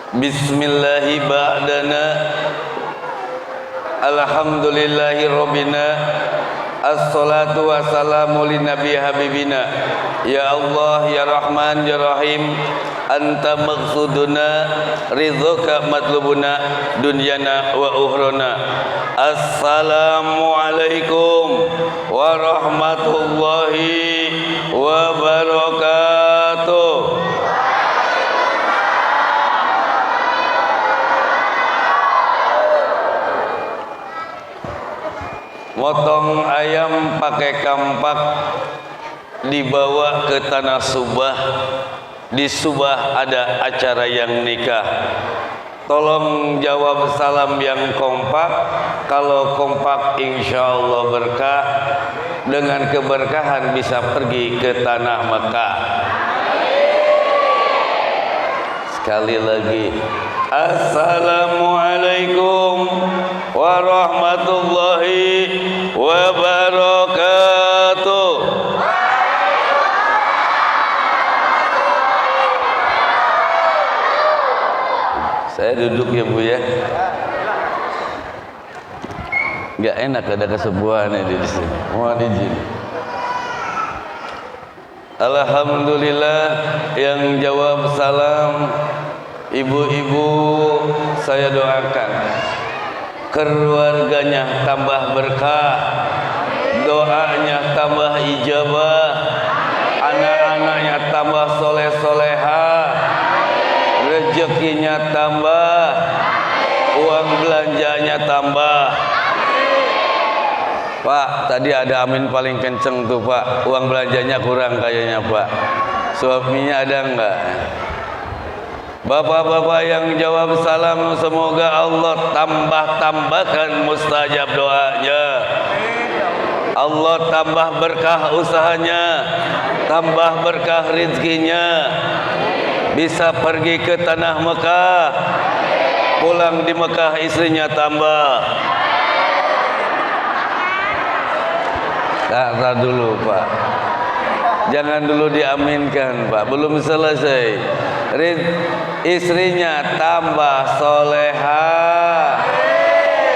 Bismillahi ba'dana Alhamdulillahi Rabbina Assalatu wassalamu li nabi habibina. Ya Allah ya Rahman ya Rahim, Anta maqsuduna ridhoka matlubuna dunyana wa ukhrana. Assalamualaikum warahmatullahi wabarakatuh. Motong ayam pakai kampak dibawa ke tanah Subah. Di Subah ada acara yang nikah. Tolong jawab salam yang kompak. Kalau kompak insya Allah berkah. Dengan keberkahan bisa pergi ke tanah Mekah. Sekali lagi, Assalamualaikum warahmatullahi wabarakatuh. Saya duduk ya Bu ya. Nggak enak ada kesebuahannya di sini. Mohon izin. Alhamdulillah yang jawab salam ibu-ibu, saya doakan keluarganya tambah berkah, doanya tambah ijabah, anak-anaknya tambah soleh-soleha, rezekinya tambah, uang belanjanya tambah. Pak, tadi ada amin paling kenceng tuh Pak. Uang belanjanya kurang kayaknya Pak. Suaminya ada enggak? Bapak-bapak yang jawab salam, semoga Allah tambah-tambahkan mustajab doanya. Allah tambah berkah usahanya, tambah berkah rezekinya. Bisa pergi ke tanah Mekah, pulang di Mekah istrinya tambah. Tak dulu Pak, jangan dulu diaminkan Pak, belum selesai. Istrinya tambah soleha,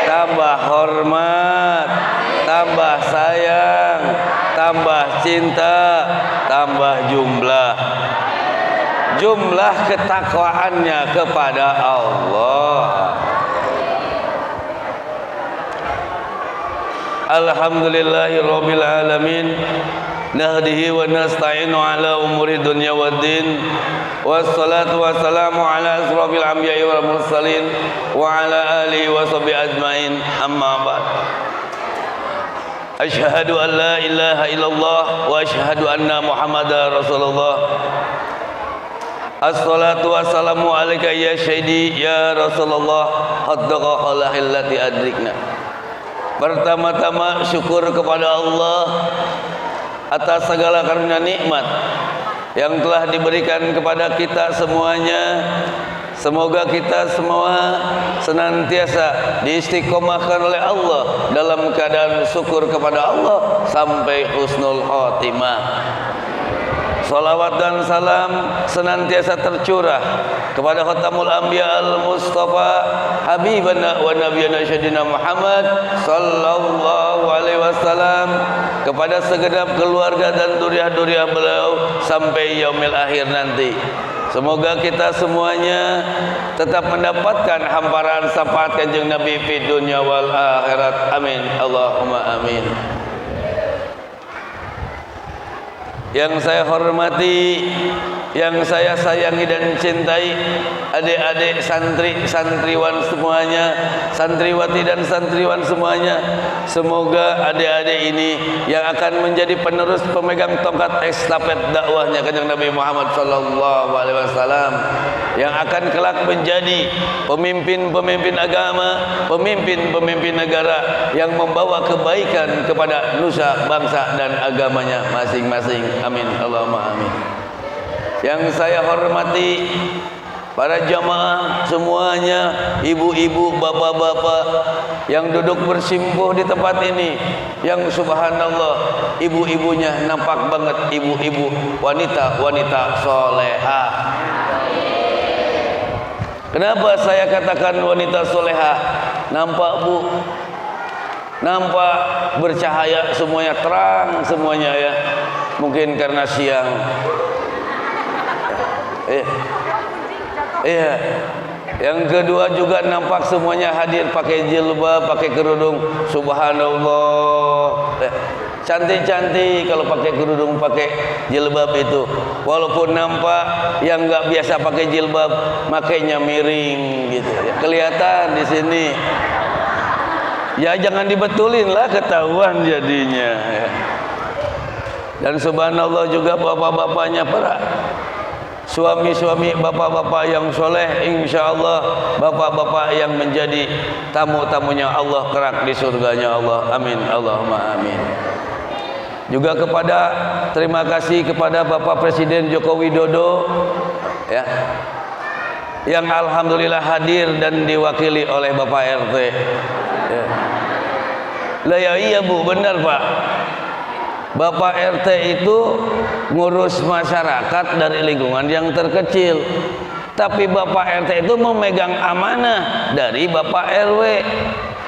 tambah hormat, tambah sayang, tambah cinta, tambah jumlah ketakwaannya kepada Allah. Alhamdulillahi Rabbil Alamin, nahdihi wa nasta'inu ala umuri dunya waddin, wassalatu wassalamu ala asrafil anbiya'i wal mursalin wa ala alihi wa sahbihi ajmain, amma ba'd. Asyhadu an la ilaha illallah wa asyhadu anna Muhammadar Rasulullah. Assalatu wassalamu alaika ya syahidi ya Rasulullah, haddaqa khalahil lati adrikna. Pertama-tama syukur kepada Allah atas segala karunia nikmat yang telah diberikan kepada kita semuanya. Semoga kita semua senantiasa diistiqomahkan oleh Allah dalam keadaan syukur kepada Allah sampai husnul khotimah. Salawat dan salam senantiasa tercurah kepada Khatamul Anbiya Al-Mustafa Habibana wa Nabiyana Sayyidina Muhammad sallallahu alaihi wasallam, kepada segenap keluarga dan duriah-duriah beliau sampai yaumil akhir nanti. Semoga kita semuanya tetap mendapatkan hamparan syafaat Kanjeng Nabi fi dunya wal akhirat. Amin. Allahumma amin. Yang saya hormati, yang saya sayangi dan cintai adik-adik santriwan semuanya, santriwati dan santriwan semuanya, semoga adik-adik ini yang akan menjadi penerus pemegang tongkat estafet dakwahnya Kanjeng Nabi Muhammad sallallahu alaihi wasallam, yang akan kelak menjadi pemimpin-pemimpin agama, pemimpin-pemimpin negara yang membawa kebaikan kepada nusa, bangsa dan agamanya masing-masing. Amin. Allahumma amin. Yang saya hormati para jamaah semuanya, ibu-ibu, bapak-bapak yang duduk bersimpuh di tempat ini, yang subhanallah ibu-ibunya nampak banget ibu-ibu, wanita-wanita solehah. Kenapa saya katakan wanita soleha? Nampak Bu, nampak bercahaya semuanya, terang semuanya ya. Mungkin karena siang. Iya. Yang kedua juga nampak semuanya hadir pakai jilbab, pakai kerudung. Subhanallah. Cantik-cantik kalau pakai kerudung, pakai jilbab itu. Walaupun nampak yang nggak biasa pakai jilbab, makainya miring gitu. Ya, kelihatan di sini. Ya jangan dibetulin lah, ketahuan jadinya. Ya. Dan subhanallah juga bapak-bapaknya para suami-suami, bapak-bapak yang soleh, insya Allah bapak-bapak yang menjadi tamu-tamunya Allah kelak di surganya Allah. Amin, Allahumma amin. Juga terima kasih kepada Bapak Presiden Joko Widodo ya, yang alhamdulillah hadir dan diwakili oleh Bapak RT ya. Lah ya iya Bu, benar Pak. Bapak RT itu ngurus masyarakat dari lingkungan yang terkecil. Tapi Bapak RT itu memegang amanah dari Bapak RW.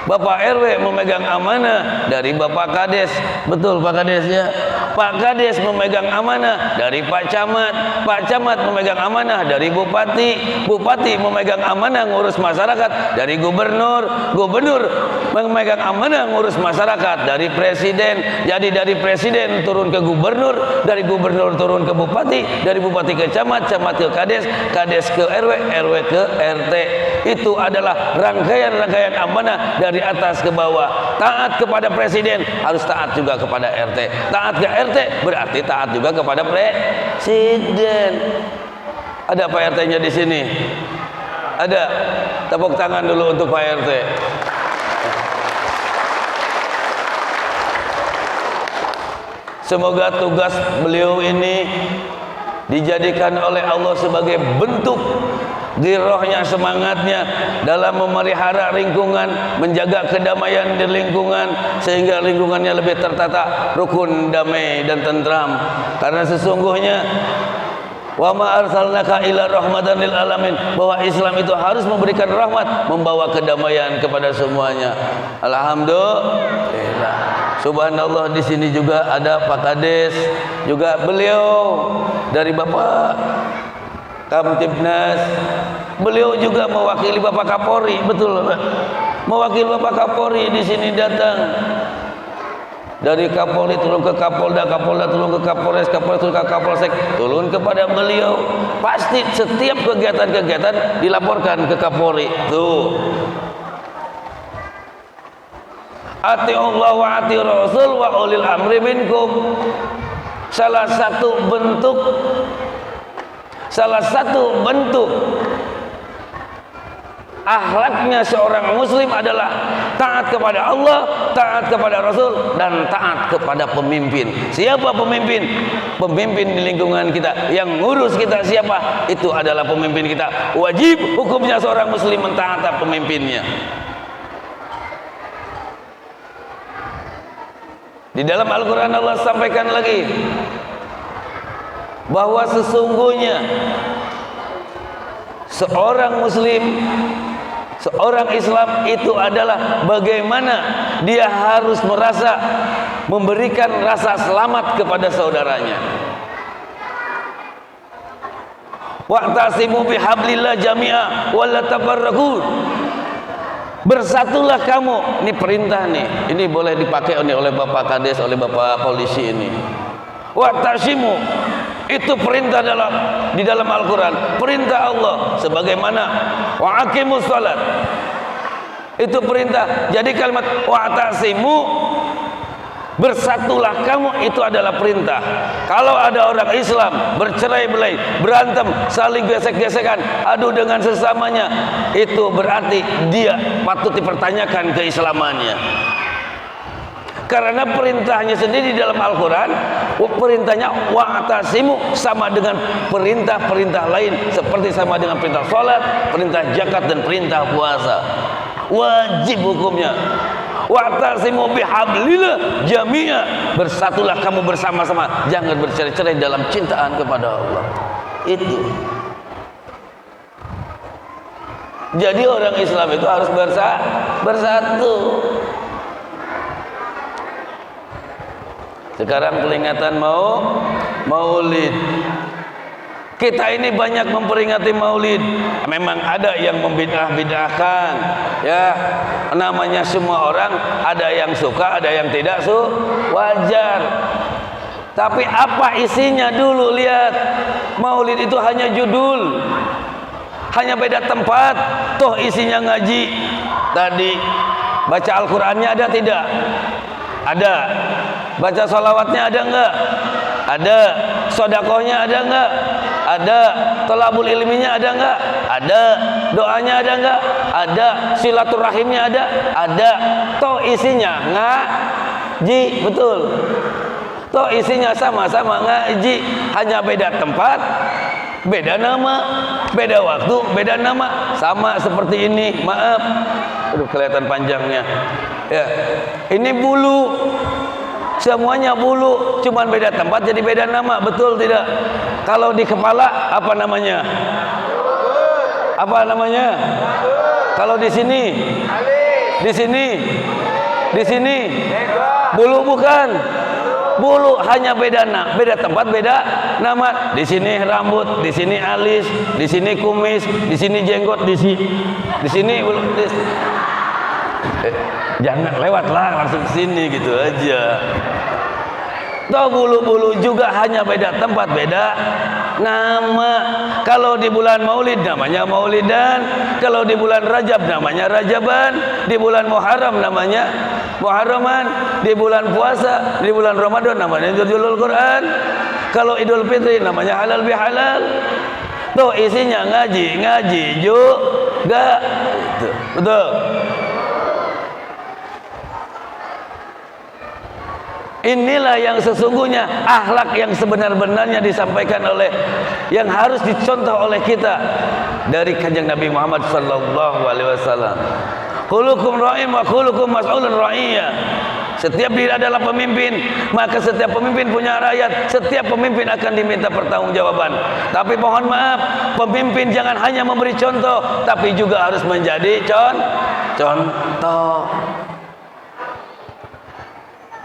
Bapak RW memegang amanah dari Bapak Kades. Betul Pak Kades ya. Pak Kades memegang amanah dari Pak Camat. Pak Camat memegang amanah dari Bupati. Bupati memegang amanah ngurus masyarakat dari Gubernur. Gubernur memegang amanah ngurus masyarakat dari Presiden. Jadi dari Presiden turun ke Gubernur, dari Gubernur turun ke Bupati, dari Bupati ke Camat, Camat ke Kades, Kades ke RW, RW ke RT. Itu adalah rangkaian-rangkaian amanah dari atas ke bawah. Taat kepada Presiden harus taat juga kepada RT. Taat ke RT berarti taat juga kepada Presiden. Ada Pak RT-nya di sini? Ada. Tepuk tangan dulu untuk Pak RT. Semoga tugas beliau ini dijadikan oleh Allah sebagai bentuk girohnya, semangatnya dalam memelihara lingkungan, menjaga kedamaian di lingkungan sehingga lingkungannya lebih tertata, rukun, damai dan tentram. Karena sesungguhnya wa ma arsalnaka ila rahmatan lil alamin, bahwa Islam itu harus memberikan rahmat, membawa kedamaian kepada semuanya. Alhamdulillah. Subhanallah, di sini juga ada Pak Kades, juga beliau dari Bapak Kamtibnas. Beliau juga mewakili Bapak Kapolri, betul Pak? Mewakili Bapak Kapolri di sini datang. Dari Kapolri turun ke Kapolda, Kapolda turun ke Kapolres, Kapolres turun ke Kapolsek, turun kepada beliau. Pasti setiap kegiatan-kegiatan dilaporkan ke Kapolri. Tuh. Atiullah wa ati Rasul wa ulil amri minkum. Salah satu bentuk akhlaknya seorang muslim adalah taat kepada Allah, taat kepada Rasul, dan taat kepada pemimpin. Siapa pemimpin? Pemimpin di lingkungan kita. Yang ngurus kita siapa? Itu adalah pemimpin kita. Wajib hukumnya seorang muslim mentaati pemimpinnya. Di dalam Al-Quran Allah sampaikan lagi bahwa sesungguhnya seorang muslim, seorang Islam itu adalah bagaimana dia harus merasa memberikan rasa selamat kepada saudaranya. Wa'tasimu bihablillah jami'a wa la tafarraqu. Bersatulah kamu. Ini perintah nih. Ini boleh dipakai oleh Bapak Kades, oleh Bapak Polisi ini. Wa'tasimu, itu perintah di dalam Al-Quran, perintah Allah. Sebagaimana wa'aqimus salat, itu perintah. Jadi kalimat wa'tasimu, bersatulah kamu, itu adalah perintah. Kalau ada orang Islam bercerai-berai, berantem, saling gesek-gesekan, adu dengan sesamanya, itu berarti dia patut dipertanyakan keislamannya. Karena perintahnya sendiri di dalam Al-Quran, perintahnya wa'tasimu sama dengan perintah-perintah lain, seperti sama dengan perintah salat, perintah zakat, dan perintah puasa. Wajib hukumnya. Wa'tasimu bihablillah jami'a, bersatulah kamu bersama-sama, jangan bercerai-cerai dalam cintaan kepada Allah. Itu Jadi orang Islam itu harus bersatu. Sekarang peringatan Maulid. Kita ini banyak memperingati Maulid. Memang ada yang membid'ah-bid'ahkan, ya. Namanya semua orang, ada yang suka, ada yang tidak wajar. Tapi apa isinya dulu, lihat. Maulid itu hanya judul, hanya beda tempat. Toh isinya ngaji. Tadi baca Al-Qur'annya ada tidak? Ada. Baca sholawatnya ada enggak? Ada. Sodakohnya ada enggak? Ada. Tolabul ilminya ada enggak? Ada. Doanya ada enggak? Ada. Silaturahimnya ada? Ada. Toh isinya ngaji, betul. Toh isinya sama-sama ngaji, hanya beda tempat, beda nama, beda waktu, beda nama. Sama seperti ini, maaf. Aduh, kelihatan panjangnya. Ya. Ini bulu. Semuanya bulu, cuman beda tempat jadi beda nama, betul tidak? Kalau di kepala apa namanya? Apa namanya? Kalau di sini? Di sini? Di sini? Bulu bukan? Bulu hanya beda tempat, beda nama. Di sini rambut, di sini alis, di sini kumis, di sini jenggot, di sini bulu. Jangan lewatlah, langsung sini gitu aja. Toh bulu-bulu juga hanya beda tempat, beda nama. Kalau di bulan Maulid namanya Maulidan, kalau di bulan Rajab namanya Rajaban, di bulan Muharram namanya Muharraman, di bulan puasa, di bulan Ramadan namanya Julul Quran, kalau Idul Fitri namanya halal bihalal. Tuh isinya ngaji juga. Betul. Inilah yang sesungguhnya akhlak yang sebenar-benarnya disampaikan oleh, yang harus dicontoh oleh kita dari kanjeng Nabi Muhammad sallallahu alaihi wasallam. Khuluqum ra'in wa khuluqum mas'ulun ra'iyya. Setiap diri adalah pemimpin, maka setiap pemimpin punya rakyat. Setiap pemimpin akan diminta pertanggungjawaban. Tapi mohon maaf, pemimpin jangan hanya memberi contoh, tapi juga harus menjadi contoh.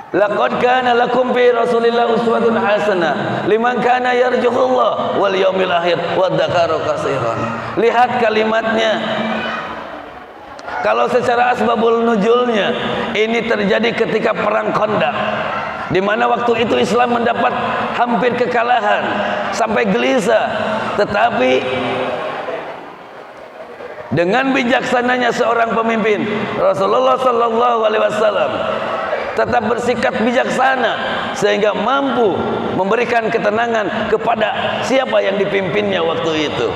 Laqad kana lakum fi Rasulillah uswatun hasanah liman kana yarjuhullah wal yaumil akhir wa dzakara katsiran. Lihat kalimatnya. Kalau secara asbabul nuzulnya, ini terjadi ketika perang Khandaq, di mana waktu itu Islam mendapat hampir kekalahan sampai gelisah, tetapi dengan bijaksananya seorang pemimpin, Rasulullah sallallahu alaihi wasallam tetap bersikap bijaksana sehingga mampu memberikan ketenangan kepada siapa yang dipimpinnya waktu itu.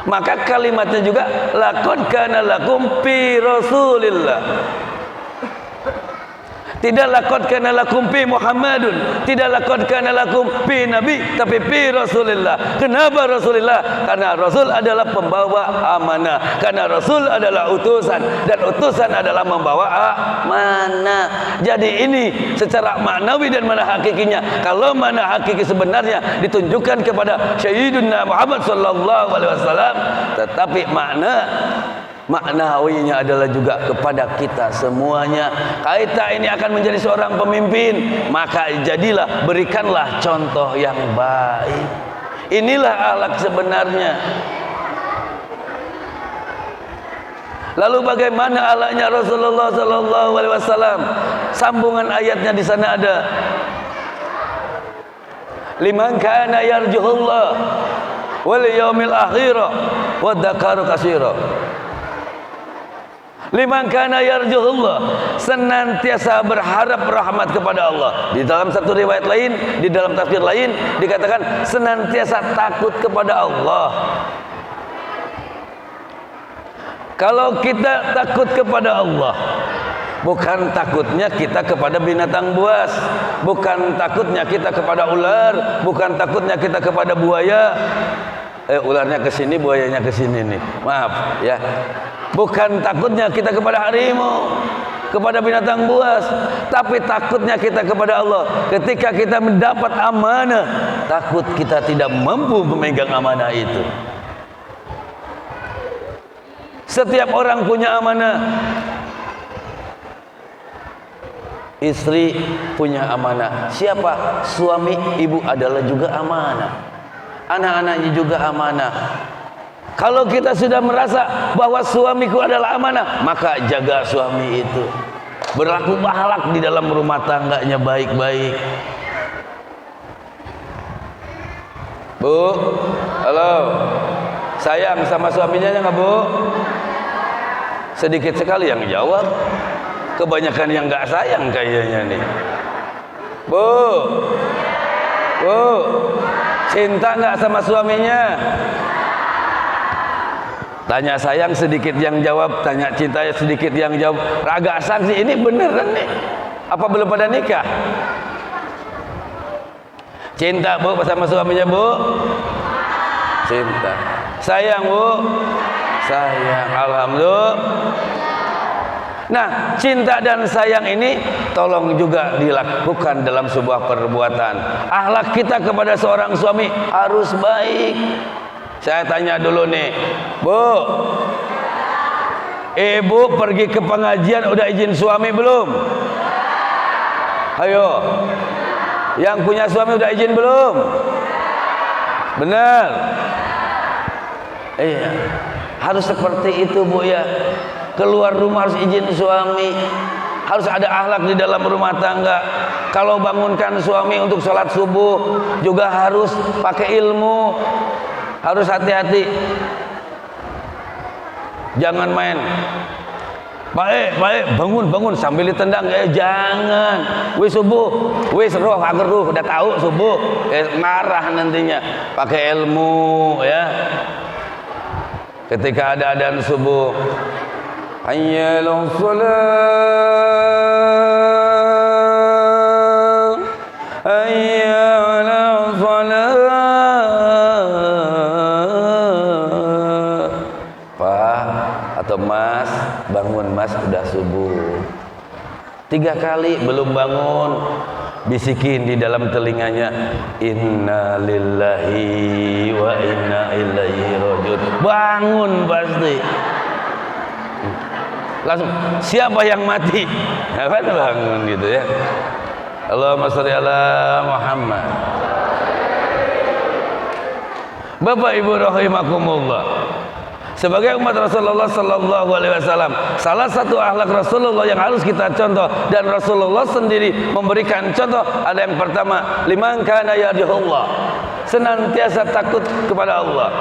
Maka kalimatnya juga laqad kana lakum fi Rasulillah. Tidak laqad kana lakum fi Muhammadun, tidak laqad kana lakum fi Nabi, tapi fi Rasulillah. Kenapa Rasulillah? Karena Rasul adalah pembawa amanah, karena Rasul adalah utusan, dan utusan adalah membawa amanah. Jadi ini secara maknawi dan mana hakikinya. Kalau mana hakiki sebenarnya ditunjukkan kepada Sayyidina Muhammad sallallahu alaihi wasallam, tetapi maknawinya adalah juga kepada kita semuanya. Kita ini akan menjadi seorang pemimpin, maka jadilah, berikanlah contoh yang baik. Inilah akhlak sebenarnya. Lalu bagaimana akhlaknya Rasulullah sallallahu alaihi wasallam? Sambungan ayatnya di sana ada. Liman kana yarjuhullah wal yaumil akhir wa dzakara katsira. Liman kana yarjuhullah, senantiasa berharap rahmat kepada Allah. Di dalam satu riwayat lain, di dalam tafsir lain dikatakan senantiasa takut kepada Allah. Kalau kita takut kepada Allah, bukan takutnya kita kepada binatang buas, bukan takutnya kita kepada ular, bukan takutnya kita kepada buaya. Ularnya ke sini, buayanya ke sini nih. Maaf ya. Bukan takutnya kita kepada harimau, kepada binatang buas, tapi takutnya kita kepada Allah. Ketika kita mendapat amanah, takut kita tidak mampu memegang amanah itu. Setiap orang punya amanah. Istri punya amanah. Siapa? Suami, ibu adalah juga amanah. Anak-anaknya juga amanah. Kalau kita sudah merasa bahwa suamiku adalah amanah, maka jaga suami itu. Berlaku akhlak di dalam rumah tangganya baik-baik. Bu, halo. Sayang sama suaminya nggak, Bu? Sedikit sekali yang jawab. Kebanyakan yang nggak sayang kayaknya nih. Bu, Bu, cinta nggak sama suaminya? Tanya sayang sedikit yang jawab, tanya cinta sedikit yang jawab. Agak sanksi, ini beneran nih. Apa belum pada nikah? Cinta, Bu, sama suaminya, Bu? Cinta. Sayang, Bu? Sayang, alhamdulillah. Nah, cinta dan sayang ini tolong juga dilakukan dalam sebuah perbuatan. Akhlak kita kepada seorang suami harus baik. Saya tanya dulu nih, Bu, ibu pergi ke pengajian udah izin suami belum? Ayo, yang punya suami udah izin belum? Benar? Iya, harus seperti itu, Bu, ya. Keluar rumah harus izin suami. Harus ada akhlak di dalam rumah tangga. Kalau bangunkan suami untuk sholat subuh juga harus pakai ilmu. Harus hati-hati. Jangan main. Baik, bangun sambil ditendang. Jangan. Wis subuh, wis roh ageruh, udah tahu subuh. Marah nantinya. Pakai ilmu, ya. Ketika ada adzan subuh, hayya 'alas shalah, hayya 'alas shalah. Pak atau Mas, bangun Mas, udah subuh. 3 kali belum bangun, bisikin di dalam telinganya, inna lillahi wa inna ilaihi rajiun. Bangun pasti. Langsung, siapa yang mati? Apa bangun gitu ya. Allahumma sholli ala Muhammad. Bapak Ibu rahimakumullah. Sebagai umat Rasulullah sallallahu alaihi wasallam, salah satu akhlak Rasulullah yang harus kita contoh, dan Rasulullah sendiri memberikan contoh, ada yang pertama, liman kana yarjuhullah, senantiasa takut kepada Allah.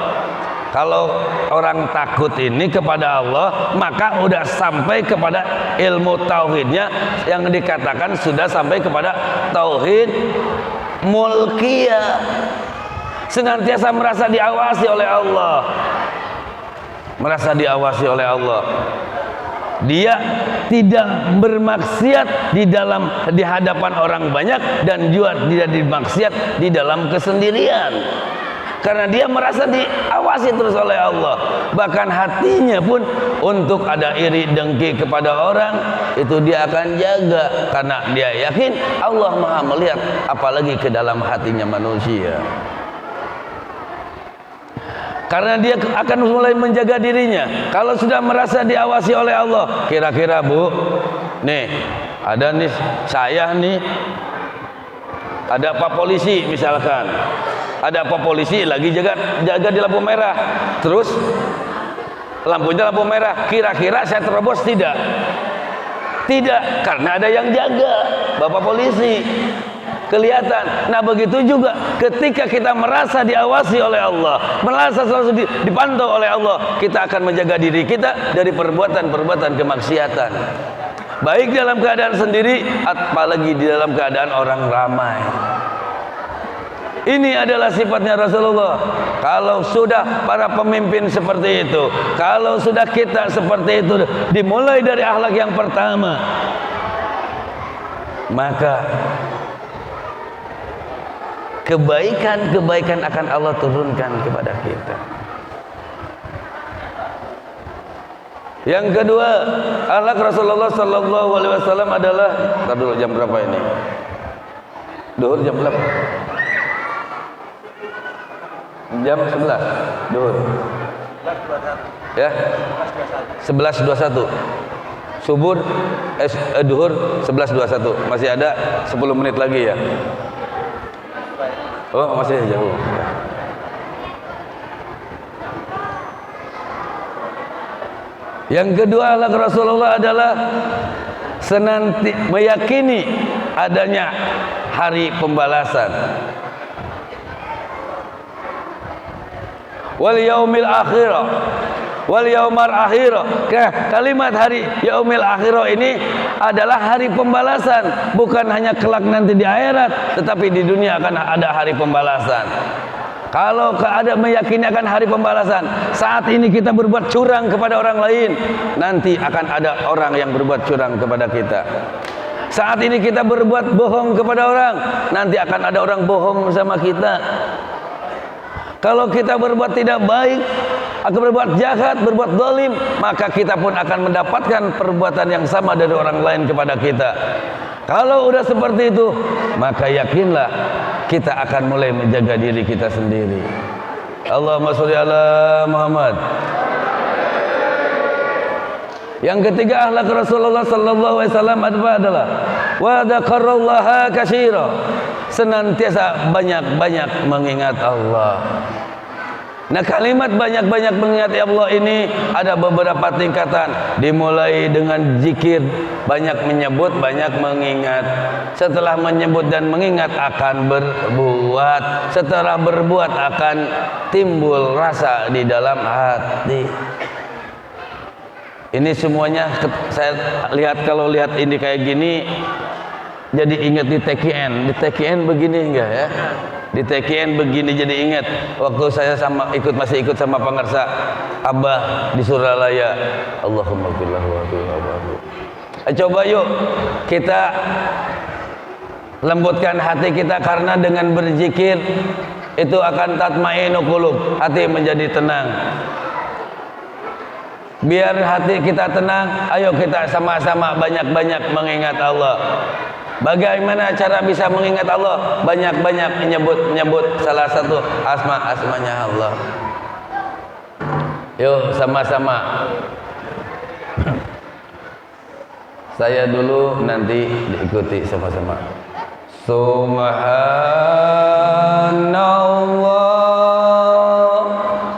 Kalau orang takut ini kepada Allah, maka udah sampai kepada ilmu tauhidnya, yang dikatakan sudah sampai kepada tauhid mulkiyah. Senantiasa merasa diawasi oleh Allah. Merasa diawasi oleh Allah. Dia tidak bermaksiat di hadapan orang banyak, dan juga tidak bermaksiat di dalam kesendirian. Karena dia merasa diawasi terus oleh Allah. Bahkan hatinya pun untuk ada iri dengki kepada orang, itu dia akan jaga. Karena dia yakin Allah Maha melihat, apalagi ke dalam hatinya manusia. Karena dia akan mulai menjaga dirinya. Kalau sudah merasa diawasi oleh Allah, kira-kira Bu, nih ada nih saya nih, ada Pak Polisi misalkan, ada Pak Polisi lagi jaga di lampu merah, terus lampunya lampu merah, kira-kira saya terobos tidak? Tidak, karena ada yang jaga, Bapak Polisi. Kelihatan. Nah, begitu juga ketika kita merasa diawasi oleh Allah, merasa selalu dipantau oleh Allah, kita akan menjaga diri kita dari perbuatan-perbuatan kemaksiatan, baik dalam keadaan sendiri, apalagi di dalam keadaan orang ramai. Ini adalah sifatnya Rasulullah. Kalau sudah para pemimpin seperti itu, kalau sudah kita seperti itu, dimulai dari akhlak yang pertama, maka kebaikan-kebaikan akan Allah turunkan kepada kita. Yang kedua, akhlak Rasulullah sallallahu alaihi wasallam adalah, entar dulu, jam berapa ini? Duhur jam berapa? Jam 11 duhur. Ya. 11.21. Subuh duhur 11.21. Masih ada 10 menit lagi ya. Oh, masih jauh. Yang kedua akhlak Rasulullah adalah meyakini adanya hari pembalasan. Wal yaumil akhirah. Wal yaumar akhirah. Kalimat hari yaumil akhirah ini adalah hari pembalasan, bukan hanya kelak nanti di akhirat, tetapi di dunia akan ada hari pembalasan. Kalau ada meyakini akan hari pembalasan, saat ini kita berbuat curang kepada orang lain, nanti akan ada orang yang berbuat curang kepada kita. Saat ini kita berbuat bohong kepada orang, nanti akan ada orang bohong sama kita. Kalau kita berbuat tidak baik, akan berbuat jahat, berbuat zalim, maka kita pun akan mendapatkan perbuatan yang sama dari orang lain kepada kita. Kalau udah seperti itu, maka yakinlah kita akan mulai menjaga diri kita sendiri. Allahumma sholli ala Muhammad. Yang ketiga akhlak Rasulullah sallallahu alaihi wasallam adalah wa dzakarallaha katsira. Senantiasa banyak-banyak mengingat Allah. Nah, kalimat banyak-banyak mengingat Allah ini ada beberapa tingkatan. Dimulai dengan zikir, banyak menyebut, banyak mengingat. Setelah menyebut dan mengingat akan berbuat. Setelah berbuat akan timbul rasa di dalam hati. Ini semuanya saya lihat, kalau lihat ini kayak gini jadi ingat di TKN. Di TKN begini enggak ya? Di TKN begini jadi ingat waktu saya masih ikut sama pengersa Abah di Suralaya. Allahumma qillahu wa qillahu. Coba yuk kita lembutkan hati kita, karena dengan berzikir itu akan tatmainu qulub, hati menjadi tenang. Biar hati kita tenang, ayo kita sama-sama banyak-banyak mengingat Allah. Bagaimana cara bisa mengingat Allah? Banyak-banyak menyebut salah satu asma-asmanya Allah. Yuk sama-sama. Saya dulu, nanti diikuti sama-sama. Subhanallah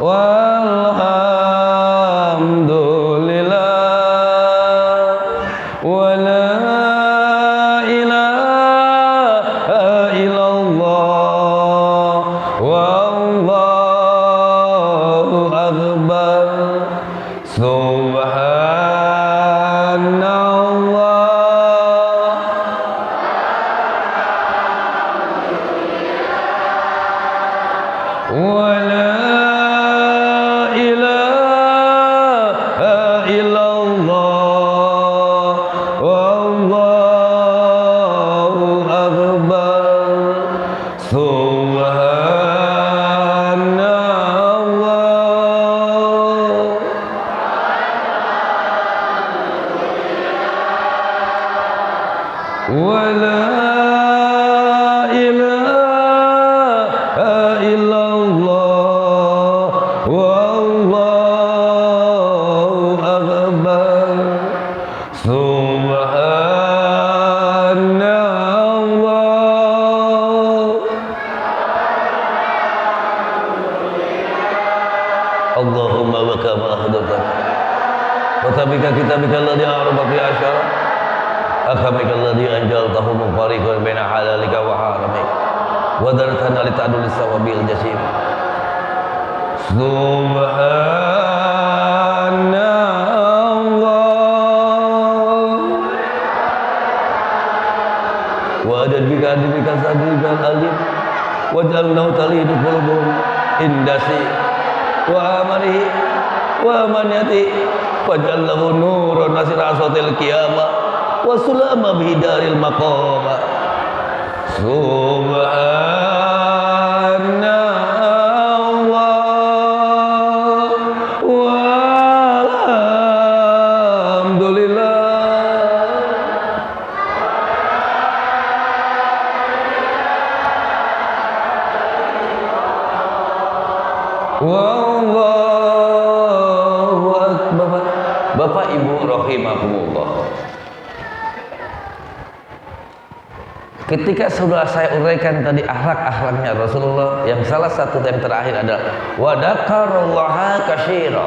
walhamdulillah wa la ilaha illallah wallahu akbar. Allahumma wa kama ahdatana wa tabika kitabika alladhi a'raba fi asyara akamika alladhi anjaltahu mufariqan baina halalika wa haramika wa dartana li ta'dul sawabil jasim. Subhanallah wa adabika adabika sadrikal alim waj'alnahu talidu qulubuhum indasi wa amalihi wa amaniyati waj'allahu nuran nasira asatil qiyamah wa sulama bidaril maqama. Subhanallah walhamdulillah wallahu Ibu rahimakumullah. Ketika sudah saya uraikan tadi akhlak-akhlaknya Rasulullah, yang salah satu yang terakhir adalah wa dzakarallaha katsira.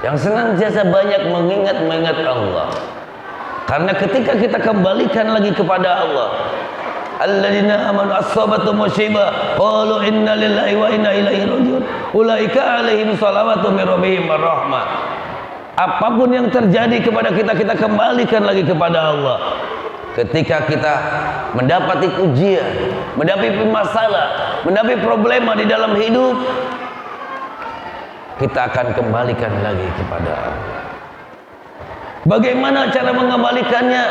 Yang senantiasa banyak mengingat Allah. Karena ketika kita kembalikan lagi kepada Allah, alladzina amanu as-sabatu musibah qalu inna lillahi wa inna ilaihi rajiun ulaika alaihim salawatu min rabbihim warahmah. Apapun yang terjadi kepada kita, kita kembalikan lagi kepada Allah. Ketika kita mendapati ujian, mendapat masalah, mendapat problema di dalam hidup, kita akan kembalikan lagi kepada Allah. Bagaimana cara mengembalikannya?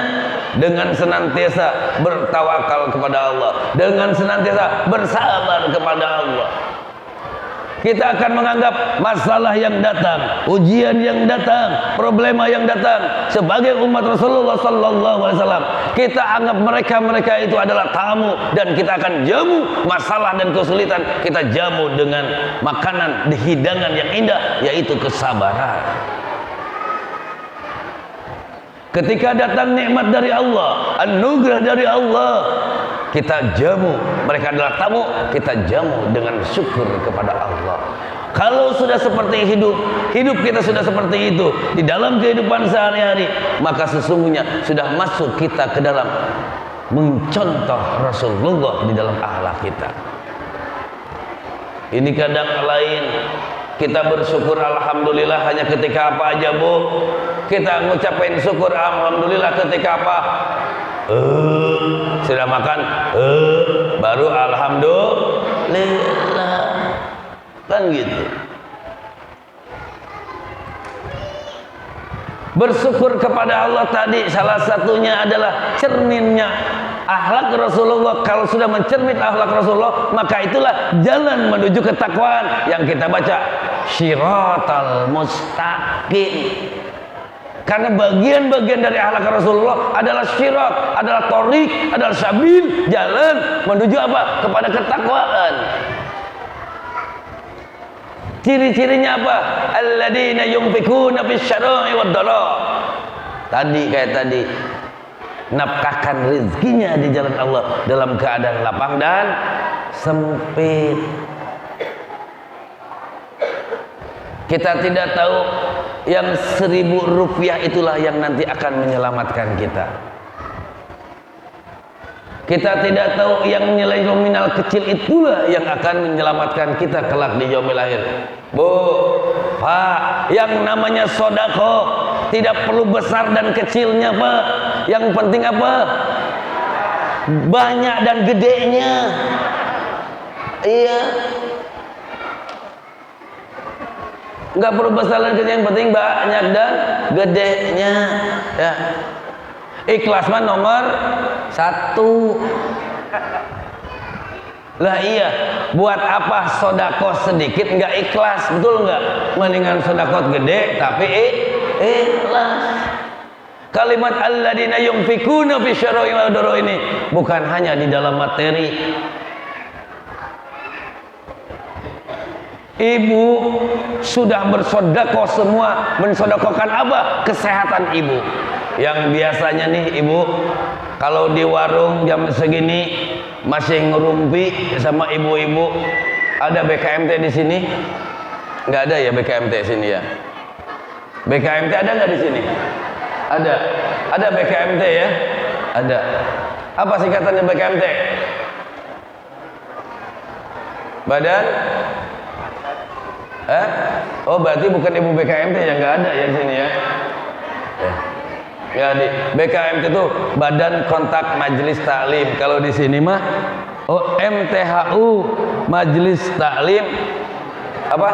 Dengan senantiasa bertawakal kepada Allah, dengan senantiasa bersabar kepada Allah. Kita akan menganggap masalah yang datang, ujian yang datang, problema yang datang sebagai umat Rasulullah sallallahu alaihi wasallam. Kita anggap mereka itu adalah tamu, dan kita akan jamu masalah dan kesulitan, kita jamu dengan makanan, hidangan yang indah, yaitu kesabaran. Ketika datang nikmat dari Allah, anugerah dari Allah, kita jamu, mereka adalah tamu, kita jamu dengan syukur kepada Allah. Kalau sudah seperti hidup kita sudah seperti itu di dalam kehidupan sehari-hari, maka sesungguhnya sudah masuk kita ke dalam mencontoh Rasulullah di dalam akhlak kita. Ini kadang lain kita bersyukur alhamdulillah hanya ketika apa aja, Bu? Kita ngucapin syukur alhamdulillah ketika apa? Sudah makan? Baru alhamdulillah. Kan gitu. Bersyukur kepada Allah tadi salah satunya adalah cerminnya akhlak Rasulullah. Kalau sudah mencermin akhlak Rasulullah, maka itulah jalan menuju ketakwaan yang kita baca Syiratal Mustaqim. Karena bagian-bagian dari akhlak Rasulullah adalah syirat, adalah thoriq, adalah sabil, jalan menuju apa? Kepada ketakwaan. Ciri-cirinya apa? Alladzina yunfikuna fis syara'i wad dara. Tadi nafkahkan rezekinya di jalan Allah dalam keadaan lapang dan sempit. Kita tidak tahu yang 1.000 rupiah itulah yang nanti akan menyelamatkan kita. Kita tidak tahu yang nilai nominal kecil itulah yang akan menyelamatkan kita kelak di yaumil akhir. Bu, Pak, yang namanya sedekah tidak perlu besar dan kecilnya, Pak. Yang penting apa? Banyak dan gedenya. Iya. Enggak perlu besar dan kecil, yang penting banyak dan gedenya. Ya. Ikhlas mah nomor 1. Lah iya, buat apa sedekah sedikit enggak ikhlas, betul enggak? Mendingan sedekah gede tapi ikhlas. Kalimat alladzina yunfikuna fi syara'i wad dara ini bukan hanya di dalam materi. Ibu sudah bersedekah semua, mensedekahkan apa? Kesehatan ibu. Yang biasanya nih ibu kalau di warung jam segini masih ngerumpi sama ibu-ibu. Ada BKMT di sini? Nggak ada ya BKMT sini ya? BKMT ada nggak di sini? Ada. Ada BKMT ya? Ada. Apa singkatannya BKMT? Badan? Oh berarti bukan ibu BKMT yang nggak ada ya di sini ya? Ya di BKMT itu Badan Kontak Majelis Taklim. Kalau di sini mah MTHU Majelis Taklim apa?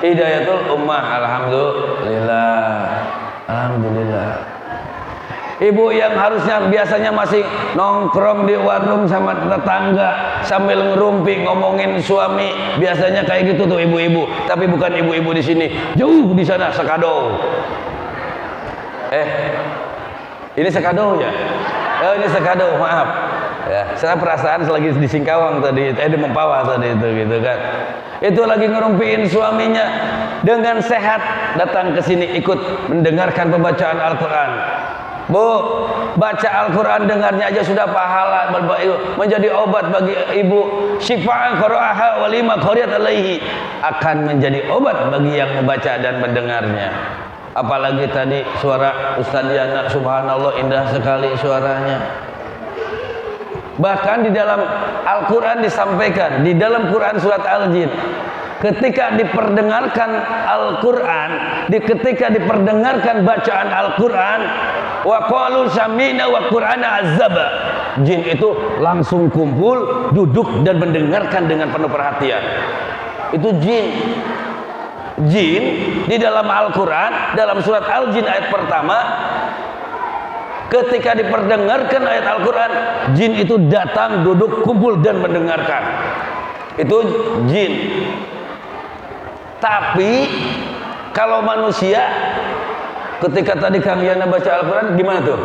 Hidayatul Ummah. Alhamdulillah. Alhamdulillah. Ibu yang harusnya biasanya masih nongkrong di warung sama tetangga sambil ngerumpi ngomongin suami, biasanya kayak gitu tuh ibu-ibu. Tapi bukan ibu-ibu di sini, jauh di sana Sekado. Ini Sekado ya? Oh ini Sekado, maaf. Ya, saya perasaan lagi di Singkawang tadi, di Mempawah tadi itu gitu kan. Itu lagi ngerumpiin suaminya. dengan sehat datang ke sini ikut mendengarkan pembacaan Al-Quran. Bu, baca Al-Quran dengarnya aja sudah pahala, menjadi obat bagi ibu. Syifa'an qara'aha wa lima qariyat alaihi, akan menjadi obat bagi yang membaca dan mendengarnya. Apalagi tadi suara Ustaz Yana, subhanallah indah sekali suaranya. Bahkan di dalam Al-Quran disampaikan, di dalam Quran surat Al-Jin, ketika diperdengarkan Al-Quran, ketika diperdengarkan bacaan Al-Quran, wa qalu sami'na wa qur'ana azaba, jin itu langsung kumpul, duduk dan mendengarkan dengan penuh perhatian. Itu jin. Jin di dalam Al-Quran, dalam surat Al-Jin ayat pertama, ketika diperdengarkan ayat Al-Quran, jin itu datang, duduk, kumpul dan mendengarkan. Itu jin. Tapi kalau manusia, ketika tadi Kang Yana baca Al-Quran, gimana tuh?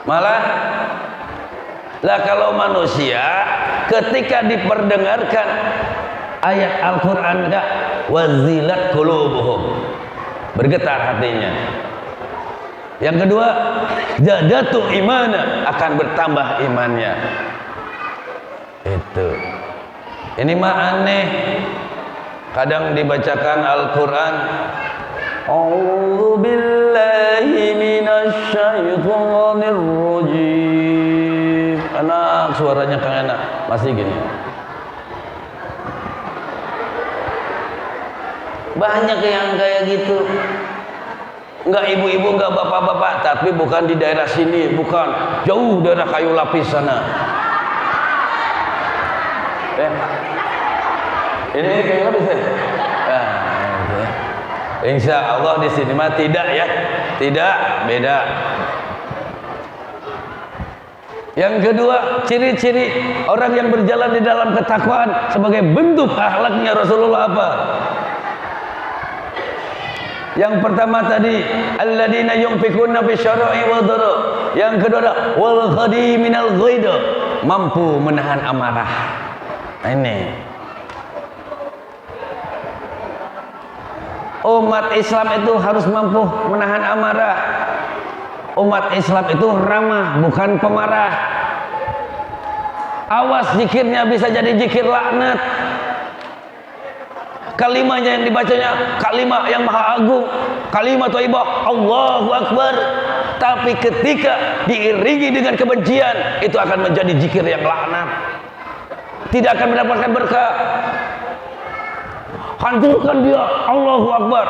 Malah lah, kalau manusia ketika diperdengarkan ayat Al-Quran, enggak, wazilat qulubuhum, bergetar hatinya. Yang kedua, zadatu imana, akan bertambah imannya. Itu. Ini mah aneh. Kadang dibacakan Al-Quran, a'udzu billahi minasy syaithanir rajim. Anak suaranya Kang enak, masih gini. Banyak yang kayak gitu. Enggak ibu-ibu, enggak bapak-bapak, tapi bukan di daerah sini, bukan, jauh daerah Kayu Lapis sana. Ini Kayu Lapis ya? Insya Allah di sini mah tidak ya, tidak, beda. Yang kedua, ciri-ciri orang yang berjalan di dalam ketakwaan sebagai bentuk akhlaknya Rasulullah apa? Yang pertama tadi, alladzina yunfikuna bisyara'i wa dharra. Yang kedua, wal khadi minal ghaidha, mampu menahan amarah. Nah, ini umat Islam itu harus mampu menahan amarah. Umat Islam itu ramah, bukan pemarah. Awas zikirnya bisa jadi zikir laknat. Kalimahnya yang dibacanya kalimah yang maha agung, kalimat thayyibah, Allahu Akbar. Tapi ketika diiringi dengan kebencian, itu akan menjadi zikir yang laknat. Tidak akan mendapatkan berkah. Hancurkan dia, Allahu Akbar.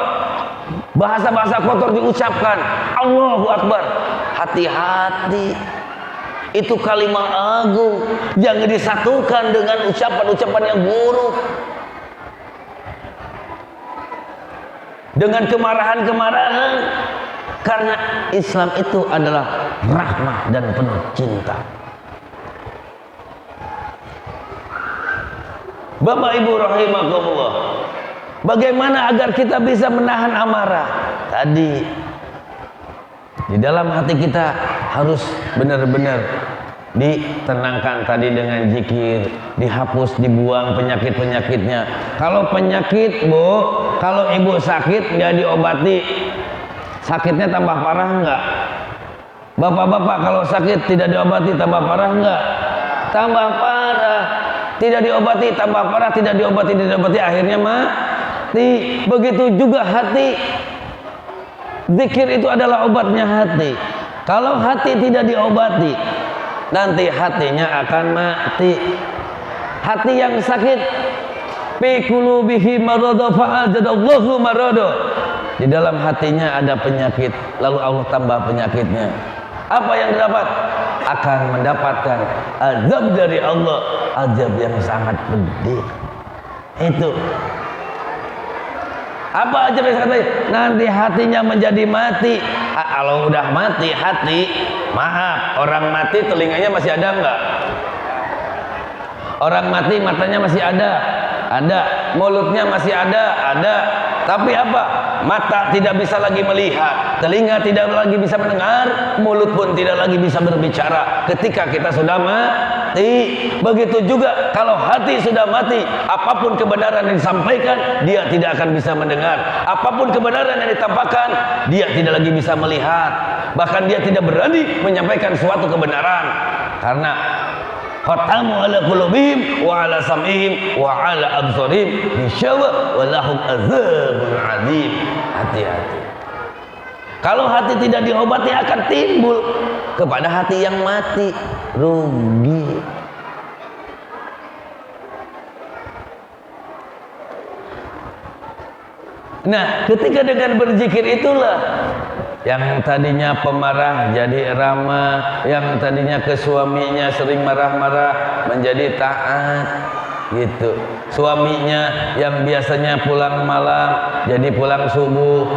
Bahasa-bahasa kotor diucapkan, Allahu Akbar. Hati-hati. Itu kalimat agung, jangan disatukan dengan ucapan-ucapan yang buruk. Dengan kemarahan-kemarahan, karena Islam itu adalah rahmah dan penuh cinta. Bapak Ibu rahimakumullah, bagaimana agar kita bisa menahan amarah? Tadi di dalam hati kita harus benar-benar ditenangkan tadi dengan zikir, dihapus, dibuang penyakit-penyakitnya. Kalau penyakit, Bu, kalau ibu sakit nggak diobati, sakitnya tambah parah nggak? Bapak-bapak kalau sakit tidak diobati tambah parah nggak? Tambah parah. Tidak diobati tambah parah, tidak diobati akhirnya mati. Begitu juga hati. Zikir itu adalah obatnya hati. Kalau hati tidak diobati, nanti hatinya akan mati. Hati yang sakit, fi qulubihi maradun fa'azadallahu maradun. Di dalam hatinya ada penyakit, lalu Allah tambah penyakitnya. Apa yang didapat? Akan mendapatkan azab dari Allah, azab yang sangat pedih. Itu. Apa azab yang sangat pedih? Nanti hatinya menjadi mati. Kalau udah mati hati, maaf, orang mati telinganya masih ada enggak? Orang mati matanya masih ada, mulutnya masih ada. Tapi apa? mata tidak bisa lagi melihat, telinga tidak lagi bisa mendengar, mulut pun tidak lagi bisa berbicara ketika kita sudah mati. Begitu juga kalau hati sudah mati, apapun kebenaran yang disampaikan, dia tidak akan bisa mendengar. Apapun kebenaran yang ditampakkan, dia tidak lagi bisa melihat. Bahkan dia tidak berani menyampaikan suatu kebenaran, karena khatamu ala qulubihim wa ala sam'ihim wa ala absarihim gishawa wa lahum adzabun adzim. Hati-hati. Kalau hati tidak diobati akan timbul kepada hati yang mati, rugi. Nah, ketika dengan berzikir itulah yang tadinya pemarah jadi ramah, yang tadinya ke suaminya sering marah-marah menjadi taat gitu. Suaminya yang biasanya pulang malam jadi pulang subuh,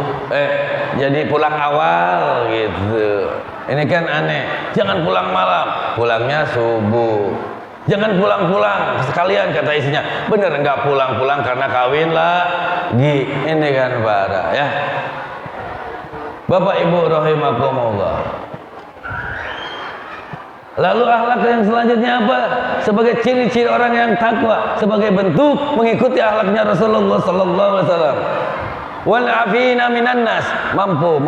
jadi pulang awal gitu. Ini kan aneh. Jangan pulang malam, pulangnya subuh. Jangan pulang-pulang sekalian, kata istrinya. Bener enggak pulang-pulang karena kawin lagi. Ini kan parah ya. Bapak Ibu rahimakumullah. Lalu akhlak yang selanjutnya apa? Sebagai ciri-ciri orang yang takwa, sebagai bentuk mengikuti akhlaknya Rasulullah sallallahu alaihi wasallam. Wal afina minan nas, mampu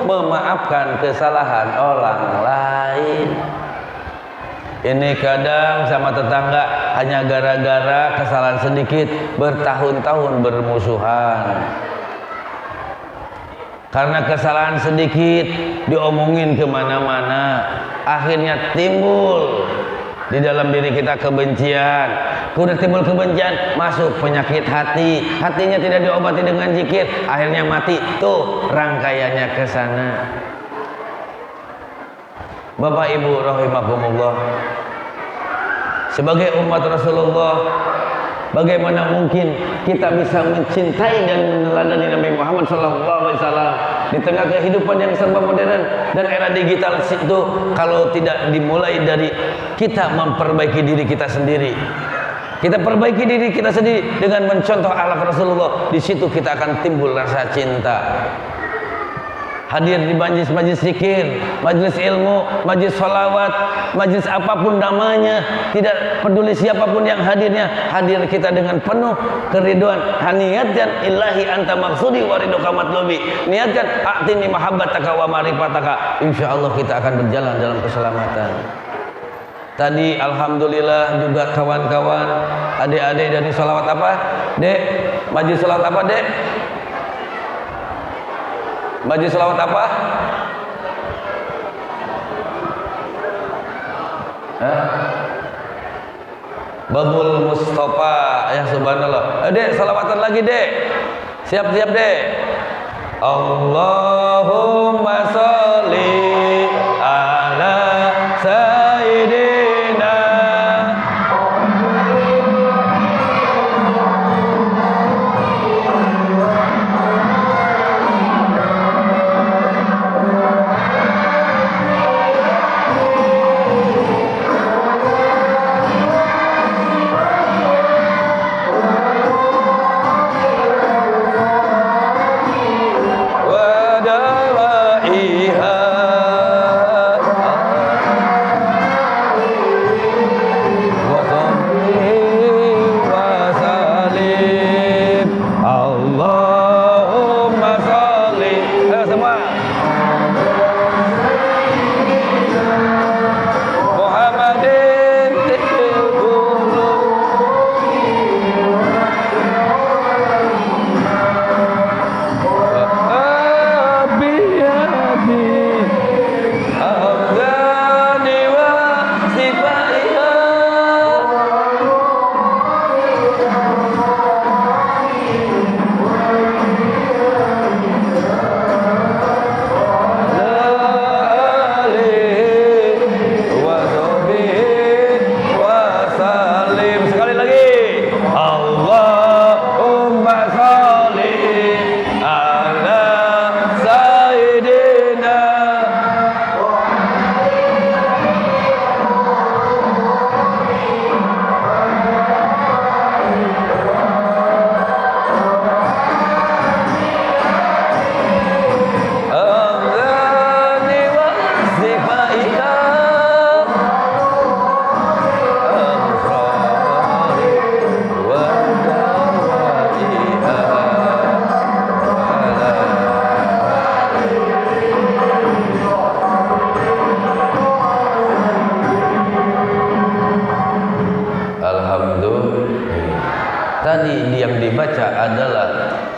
memaafkan kesalahan orang lain. Ini kadang sama tetangga hanya gara-gara kesalahan sedikit bertahun-tahun bermusuhan. Karena kesalahan sedikit diomongin kemana-mana, akhirnya timbul di dalam diri kita kebencian. Sudah timbul kebencian, masuk penyakit hati. Hatinya tidak diobati dengan zikir, akhirnya mati. Tuh rangkaiannya ke sana. Bapak Ibu rahimakumullah, sebagai umat Rasulullah, bagaimana mungkin kita bisa mencintai dan meneladani Nabi Muhammad SAW di tengah kehidupan yang serba modern dan era digital itu, kalau tidak dimulai dari kita memperbaiki diri kita sendiri. Kita perbaiki diri kita sendiri dengan mencontoh akhlak Rasulullah. Di situ kita akan timbul rasa cinta. Hadir di majlis-majlis zikir, majlis ilmu, majlis sholawat, majlis apapun namanya, tidak peduli siapapun yang hadirnya, hadir kita dengan penuh keriduan. Niatkan ilahi anta maksudi wa ridhoka matlubi. Niatkan a'tini mahabbataka wa ma'rifataka. Insyaallah kita akan berjalan dalam keselamatan. Tadi alhamdulillah juga kawan-kawan, adik-adik dari sholawat apa? Dek, majlis sholawat apa, Dek? Majlis selawat apa? Babul Mustafa, ya subhanallah. Dek, salawatan lagi, Dek. Siap-siap, Dek. Allahumma sholli ala sayyidina.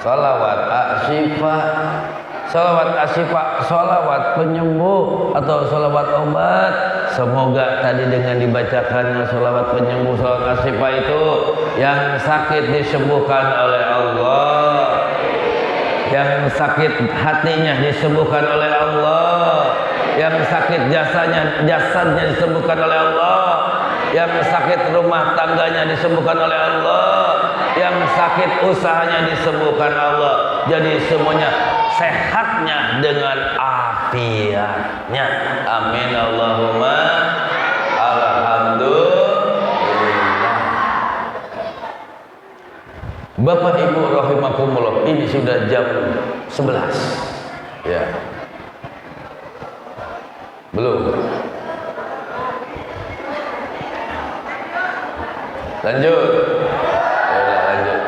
Salawat asyifa. Salawat asyifa, salawat penyembuh atau salawat obat. Semoga tadi dengan dibacakannya salawat penyembuh, salawat asyifa itu yang sakit disembuhkan oleh Allah, yang sakit hatinya disembuhkan oleh Allah, yang sakit jasadnya disembuhkan oleh Allah, yang sakit rumah tangganya disembuhkan oleh Allah, yang sakit usahanya disembuhkan Allah. Jadi semuanya sehatnya dengan afiatnya. Amin Allahumma alhamdulillah. Bapak Ibu rahimakumullah, ini sudah jam 11 ya. Belum. Lanjut. Ya, lanjut.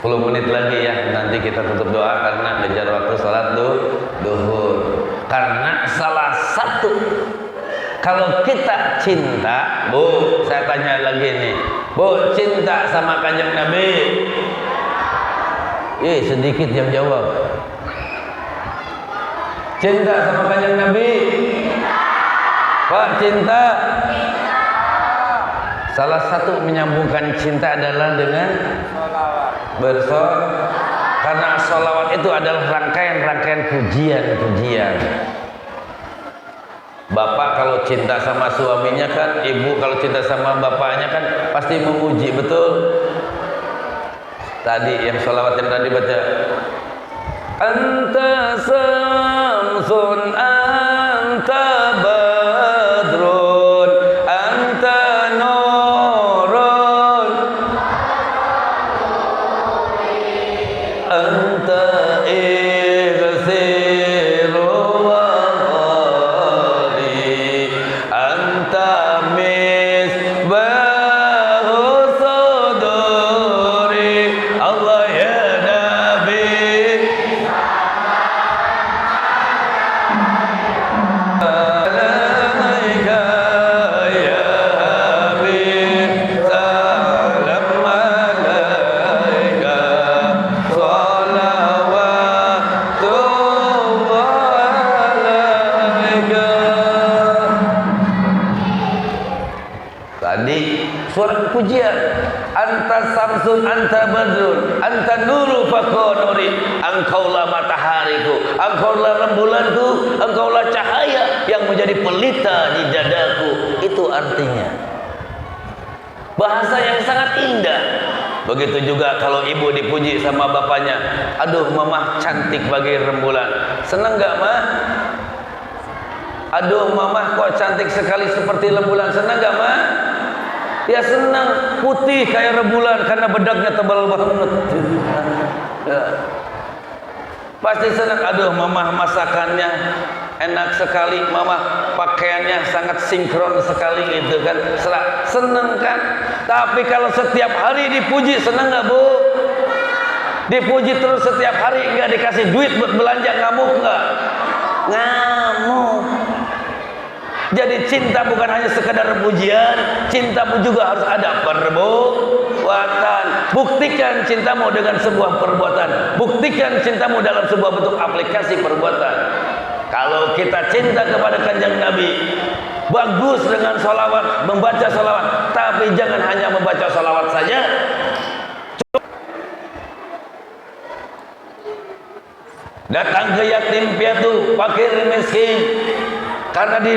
10 menit lagi ya, nanti kita tutup doa karena kejar waktu salat duhur. Karena salah satu, kalau kita cinta, Bu, saya tanya lagi nih, Bu, cinta sama Kanjeng Nabi? Sedikit yang jawab. Cinta sama Kanjeng Nabi? Pak, cinta? Salah satu menyambungkan cinta adalah dengan bersolawat. Karena solawat itu adalah rangkaian-rangkaian pujian-pujian. Bapak kalau cinta sama suaminya kan, ibu kalau cinta sama bapaknya kan pasti memuji, betul? Tadi yang solawat yang tadi baca, Anta samsun anta badrun anta nurun anta ighsiru wa ghali anta misbahu suduri. Allah ya Nabi, alaika ya Habib, salam alaika, salawatullah alaika. Tadi suara pujian, anta samsun anta badrun anta nuru fakonuri, engkaulah matahariku, engkaulah rembulanku, engkaulah cahaya yang menjadi pelita di dadaku. Itu artinya bahasa yang sangat indah. Begitu juga kalau ibu dipuji sama bapaknya, aduh mamah cantik bagi rembulan. Senang gak mah? Aduh mamah kok cantik sekali seperti rembulan. Senang gak mah? Ya senang, putih kayak rembulan karena bedaknya tebal banget. Ya. Pasti senang. Aduh mamah masakannya enak sekali, mamah pakaiannya sangat sinkron sekali gitu kan. Senang kan? Tapi kalau setiap hari dipuji, senang gak Bu? Dipuji terus setiap hari, nggak dikasih duit buat belanja, ngamuk nggak? Ngamuk. Jadi cinta bukan hanya sekedar pujian, cintamu juga harus ada perbuatan. Buktikan cintamu dengan sebuah perbuatan. Buktikan cintamu dalam sebuah bentuk aplikasi perbuatan. Kalau kita cinta kepada Kanjeng Nabi, bagus dengan sholawat, membaca sholawat. Tapi jangan hanya membaca sholawat saja. Datang ke yatim piatu, fakir miskin. Karena di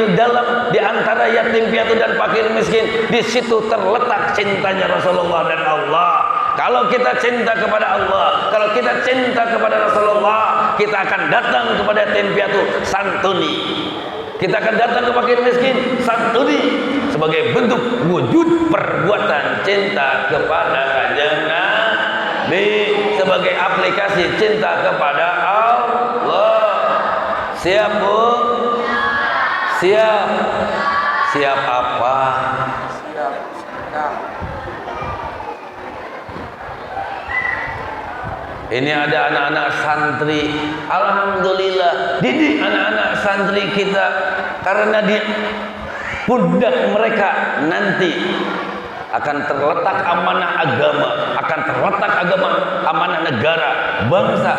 antara yatim piatu dan fakir miskin, di situ terletak cintanya Rasulullah dan Allah. Kalau kita cinta kepada Allah, kalau kita cinta kepada Rasulullah, kita akan datang kepada yatim piatu, santuni. Kita akan datang ke fakir miskin, santuni, sebagai bentuk wujud perbuatan cinta kepada Kanjeng Nabi, sebagai aplikasi cinta kepada Allah. Siap Bu? Siap. Siap apa? Siap. Ini ada anak-anak santri. Alhamdulillah, didik anak-anak santri kita, karena di pundak mereka nanti akan terletak amanah agama, akan terletak amanah negara, bangsa.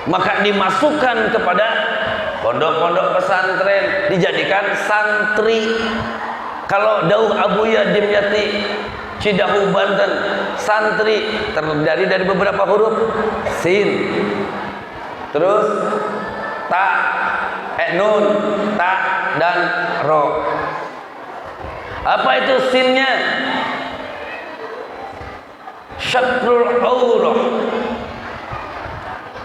Maka dimasukkan kepada pondok-pondok pesantren, dijadikan santri. Kalau Dauh Abuya Dimyati Cidahu Banten, santri terdiri dari beberapa huruf, sin, terus ta, nun, ta dan ro. Apa itu sinnya? Syatrul aurah,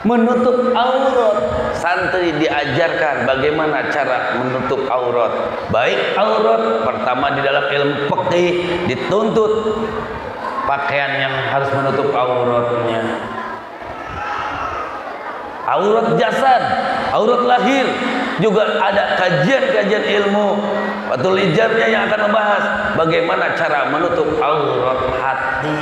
menutup aurat. Santri diajarkan bagaimana cara menutup aurat. Baik aurat, pertama di dalam ilmu fikih dituntut pakaian yang harus menutup auratnya. Aurat jasad, aurat lahir, juga ada kajian-kajian ilmu Fathul Hijarnya yang akan membahas bagaimana cara menutup aurat hati.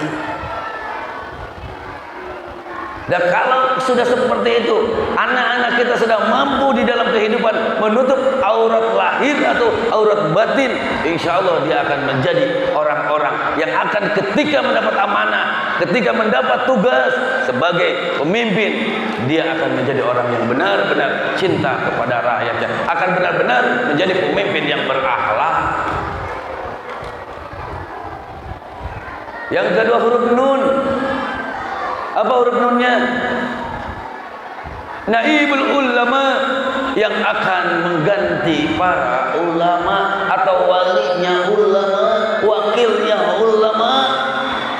Dan kalau sudah seperti itu, anak-anak kita sudah mampu di dalam kehidupan menutup aurat lahir atau aurat batin, insya Allah dia akan menjadi orang-orang yang akan ketika mendapat amanah, ketika mendapat tugas sebagai pemimpin, dia akan menjadi orang yang benar-benar cinta kepada rakyatnya, akan benar-benar menjadi pemimpin yang berakhlak. Yang kedua huruf nun. Apa huruf nunnya? Naibul ulama, yang akan mengganti para ulama atau walinya ulama, wakilnya ulama.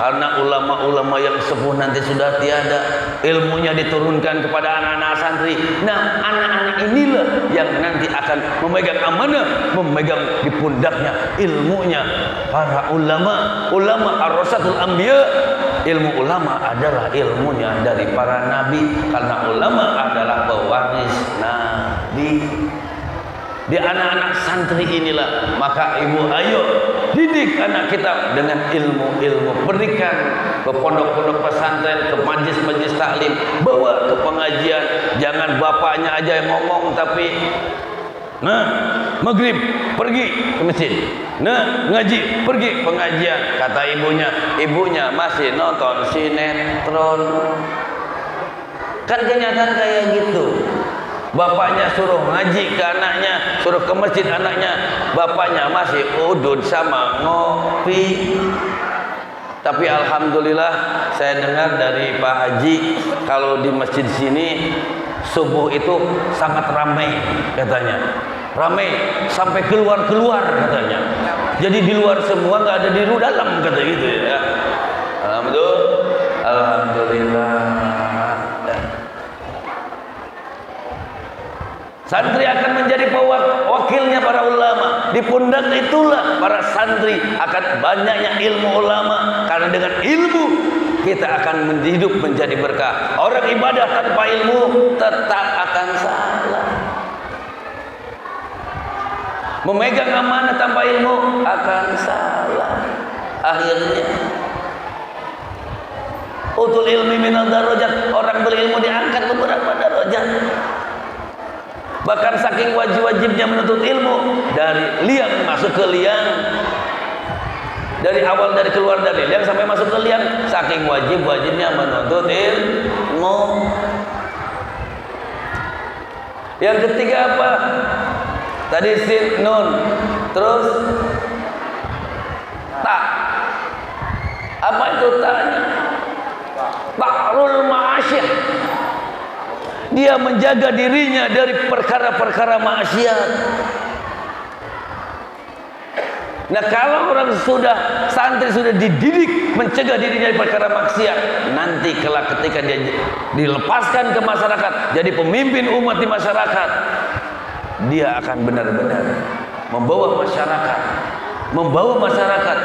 Karena ulama-ulama yang sepuh nanti sudah tiada, ilmunya diturunkan kepada anak-anak santri. Nah, anak-anak inilah yang nanti akan memegang amanah, memegang di pundaknya ilmunya para ulama. Ulama ar-rasatul anbiya. Ilmu ulama adalah ilmunya dari para nabi, karena ulama adalah pewaris nabi. Di anak-anak santri inilah maka ibu ayo didik anak kita dengan ilmu-ilmu, berikan ke pondok-pondok pesantren, ke majlis-majlis taklim, bawa ke pengajian. Jangan bapaknya aja yang ngomong, tapi maghrib pergi ke masjid, ngaji pergi pengajian. Kata ibunya masih nonton sinetron. Kan kenyataan kayak gitu. Bapaknya suruh ngaji ke anaknya, suruh ke masjid anaknya, bapaknya masih udud sama ngopi. Tapi alhamdulillah saya dengar dari Pak Haji, kalau di masjid sini subuh itu sangat ramai katanya. Ramai sampai keluar-keluar katanya. Jadi di luar semua, nggak ada di dalam kata gitu ya. Alhamdulillah. Santri akan menjadi wakilnya para ulama. Di pundak itulah para santri akan banyaknya ilmu ulama. Karena dengan ilmu kita akan hidup menjadi berkah. Orang ibadah tanpa ilmu tetap akan salah. Memegang amanah tanpa ilmu akan salah. Akhirnya utul ilmi minal darajat, orang berilmu diangkat beberapa darajat. Bahkan saking wajib-wajibnya menuntut ilmu, dari liang masuk ke liang, dari awal dari keluar dari liang sampai masuk ke liang, saking wajib-wajibnya menuntut ilmu. Yang ketiga apa? Tadi sin, nun, terus ta. Apa itu ta'nya? Ta'rul ma'asyah. Dia menjaga dirinya dari perkara-perkara maksiat. Nah, kalau orang santri sudah dididik mencegah dirinya dari perkara maksiat, nanti kelak ketika dia dilepaskan ke masyarakat, jadi pemimpin umat di masyarakat, dia akan benar-benar membawa masyarakat,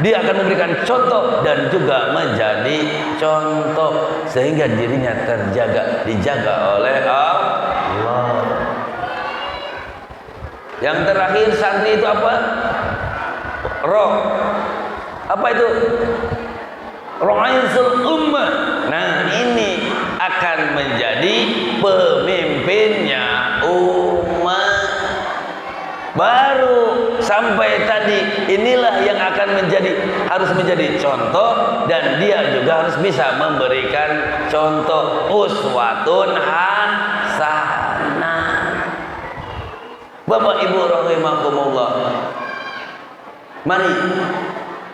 dia akan memberikan contoh dan juga menjadi contoh sehingga dirinya dijaga oleh Allah. Yang terakhir santri itu apa? Roh. Apa itu? Ra'isul ummah. Nah, ini akan menjadi pemimpinnya umat. baru sampai tadi. Inilah yang akan harus menjadi contoh, dan dia juga harus bisa memberikan contoh. Uswatun hasanah. Bapak Ibu rahimakumullah, mari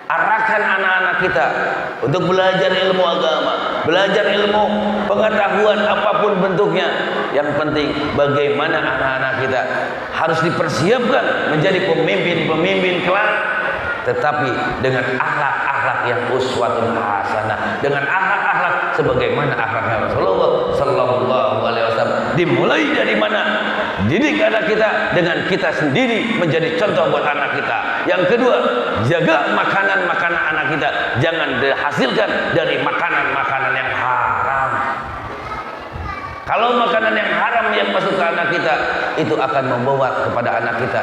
arahkan anak-anak kita untuk belajar ilmu agama, belajar ilmu pengetahuan apapun bentuknya. Yang penting bagaimana anak-anak kita harus dipersiapkan menjadi pemimpin-pemimpin kelak, tetapi dengan akhlak-akhlak yang uswatun hasanah, dengan akhlak-akhlak sebagaimana akhlaknya Rasulullah sallallahu alaihi wasallam. Dimulai dari mana? Didik anak kita dengan kita sendiri menjadi contoh buat anak kita. Yang kedua, jaga makanan-makanan anak kita, jangan dihasilkan dari makanan-makanan yang haram. Kalau makanan yang haram yang masuk ke anak kita, itu akan membawa kepada anak kita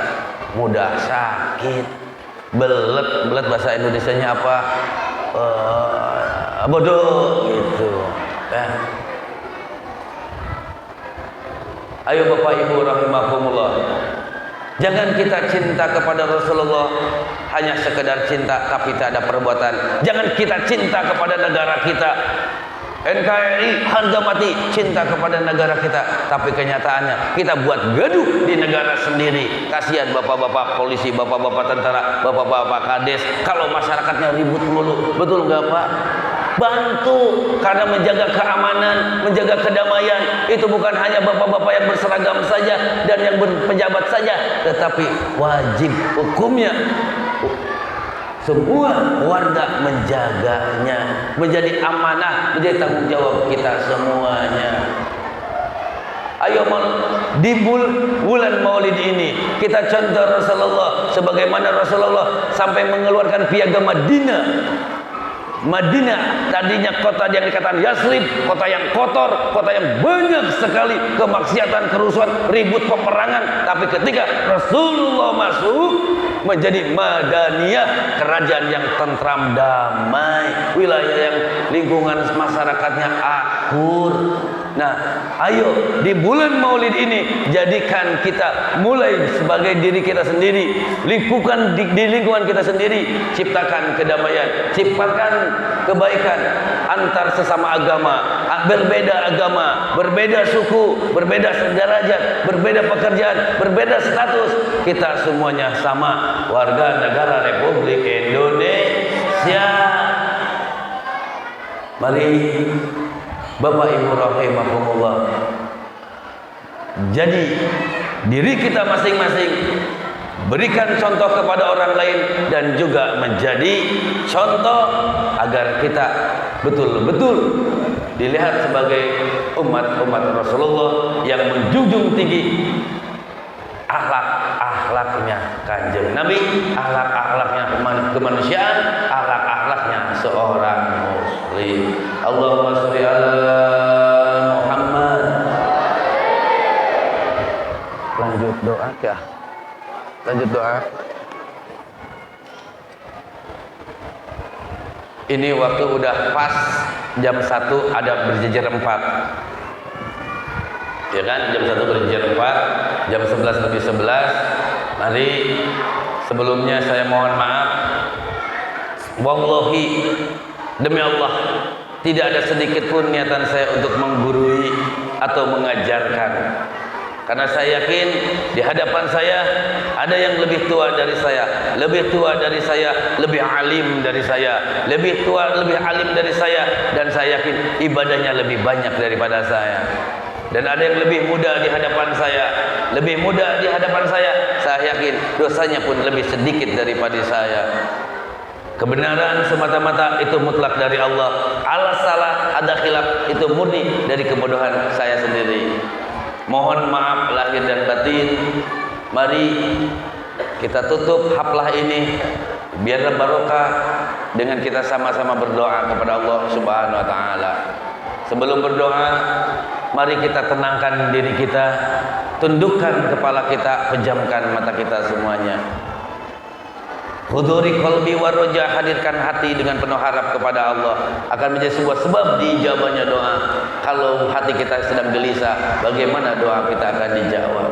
mudah sakit. Belet bahasa Indonesianya apa? Bodoh gitu. Ayo Bapak Ibu rahimakumullah, jangan kita cinta kepada Rasulullah hanya sekedar cinta tapi tak ada perbuatan. Jangan kita cinta kepada negara kita, NKRI harga mati cinta kepada negara kita, tapi kenyataannya kita buat gaduh di negara sendiri. Kasihan bapak-bapak polisi, bapak-bapak tentara, bapak-bapak kades, kalau masyarakatnya ribut mulu. Betul nggak Pak? Bantu, karena menjaga keamanan, menjaga kedamaian itu bukan hanya bapak-bapak yang berseragam saja dan yang berpejabat saja, tetapi wajib hukumnya semua warga menjaganya, menjadi amanah, menjadi tanggung jawab kita semuanya. Ayo di bulan Maulid ini kita contoh Rasulullah, sebagaimana Rasulullah sampai mengeluarkan piagam Madinah tadinya kota yang dikatakan Yasrib, kota yang kotor, kota yang banyak sekali kemaksiatan, kerusuhan, ribut, peperangan. Tapi ketika Rasulullah masuk, menjadi Madaniyah, kerajaan yang tentram, damai, wilayah yang lingkungan masyarakatnya akur. Nah, ayo di bulan Maulid ini jadikan kita mulai sebagai diri kita sendiri, lingkungan di lingkungan kita sendiri, ciptakan kedamaian, ciptakan kebaikan antar sesama agama, berbeda suku, berbeda derajat, berbeda pekerjaan, berbeda status. Kita semuanya sama, warga negara Republik Indonesia. Mari Bapak Ibu rahimahumullah, jadi diri kita masing-masing berikan contoh kepada orang lain dan juga menjadi contoh agar kita betul-betul dilihat sebagai umat-umat Rasulullah yang menjunjung tinggi akhlak-akhlaknya Kanjeng Nabi, akhlak-akhlaknya kemanusiaan, akhlak-akhlaknya seorang muslim. Allahumma sholli ala Muhammad. Lanjut doa kah? Lanjut doa. Ini waktu udah pas jam 1, ada berjejer 4. Ya kan, jam 1 berjejer 4, jam 11 lebih 11. Mari sebelumnya saya mohon maaf. Wallahi, demi Allah, tidak ada sedikit pun niatan saya untuk menggurui atau mengajarkan. Karena saya yakin di hadapan saya ada yang lebih tua dari saya, lebih tua dari saya, lebih alim dari saya, lebih tua, lebih alim dari saya, dan saya yakin ibadahnya lebih banyak daripada saya. Dan ada yang lebih muda di hadapan saya, lebih muda di hadapan saya yakin dosanya pun lebih sedikit daripada saya. Kebenaran semata-mata itu mutlak dari Allah. Alas salah, ada khilaf, itu murni dari kebodohan saya sendiri. Mohon maaf lahir dan batin. Mari kita tutup haflah ini biar barokah dengan kita sama-sama berdoa kepada Allah Subhanahu wa taala. Sebelum berdoa, mari kita tenangkan diri kita, tundukkan kepala kita, pejamkan mata kita semuanya. Huduri qalbi wa roja, hadirkan hati dengan penuh harap kepada Allah, akan menjadi sebuah sebab diijabahnya doa. Kalau hati kita sedang gelisah, bagaimana doa kita akan dijawab?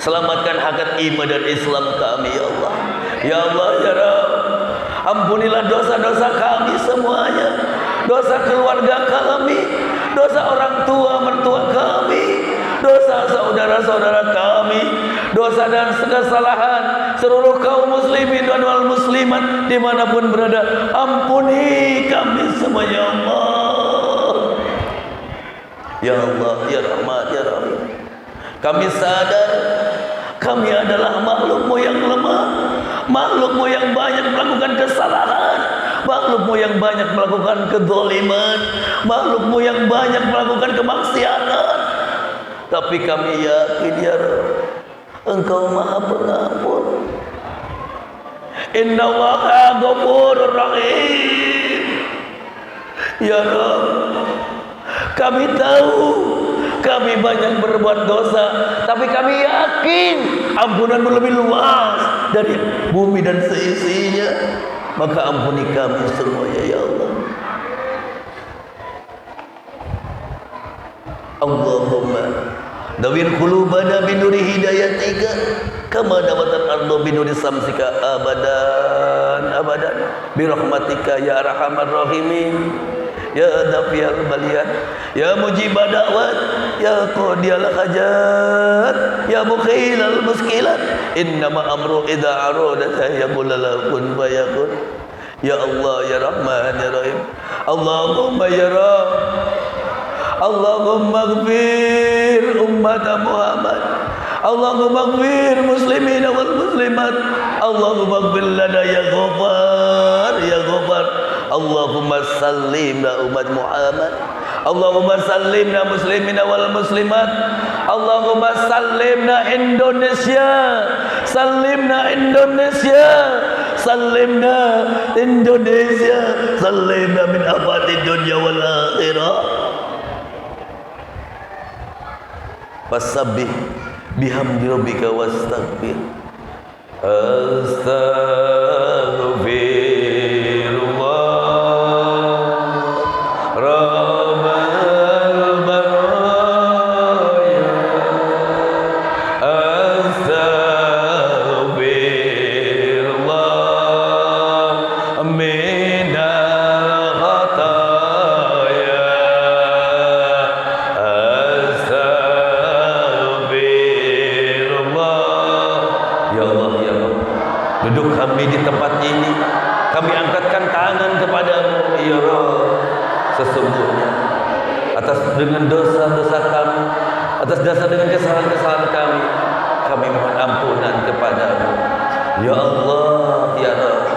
Selamatkan hakikat iman dan Islam kami ya Allah. Ya Allah ya Rabb, ampunilah dosa-dosa kami semuanya, dosa keluarga kami, dosa orang tua mertua kami, dosa saudara-saudara kami, dosa dan kesalahan seluruh kaum muslimin dan wal muslimat dimanapun berada. Ampuni kami semua ya Allah. Ya Allah ya Rahman ya Rahim. Kami sadar kami adalah makhlukmu yang lemah, makhlukmu yang banyak melakukan kesalahan, makhlukmu yang banyak melakukan kezaliman, makhlukmu yang banyak melakukan kemaksiatan. Tapi kami yakin ya Rabb, Engkau Maha Pengampun. Innallaha Ghafurur Rahim. Ya Rabb, kami tahu kami banyak berbuat dosa, tapi kami yakin ampunanmu lebih luas dari bumi dan seisinya. Maka ampuni kami semuanya ya Allah. Allahumma dawir qulubana binuri hidayatika kama dawatat ardu binuri samsika abadan abadan birahmatika ya arhamar rahimin. Ya dafiyal baliyat, ya mujibah da'wat, ya qadiyal hajat, ya mukhilal muskilat. Innama amru idza arada yaqulu kun fayakun. Ya Allah ya Rahman ya Rahim. Allahumma ya Rabb, Allahumma ighfir ummat Muhammad, Allahumma ighfir muslimin wal muslimat, Allahumma ighfir lana ya Ghaffar ya Ghaffar. Allahumma sallimna umat Muhammad, Allahumma sallimna muslimina wal muslimat, Allahumma sallimna Indonesia, sallimna Indonesia, sallimna Indonesia, sallimna min afati dunya wal akhirah. Fasabbih bihamdi rabbika wastaghfir Astaghfirullah Rabbal baraya Astaghfirullah minal khataya Astaghfirullah. Ya Allah, ya Allah, duduk kami di tempat ini, kami angkatkan tangan kepadamu ya Rabb. Sesungguhnya atas dengan dosa-dosa kami, atas dasar dengan kesalahan-kesalahan kami mohon ampunan kepadamu ya Allah, ya Rabb.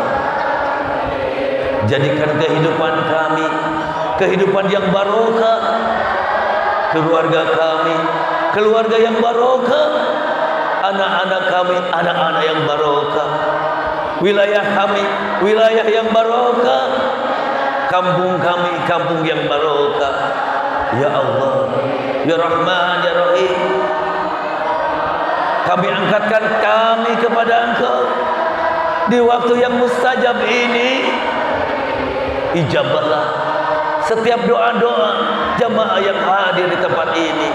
Jadikan kehidupan kami kehidupan yang barokah, keluarga kami keluarga yang barokah, anak-anak kami anak-anak yang barokah, wilayah kami wilayah yang barokah, kampung kami kampung yang barokah ya Allah, ya Rahman, ya Rahim. Kami angkatkan kami kepada Engkau di waktu yang mustajab ini. Ijabahlah setiap doa-doa jamaah yang hadir di tempat ini.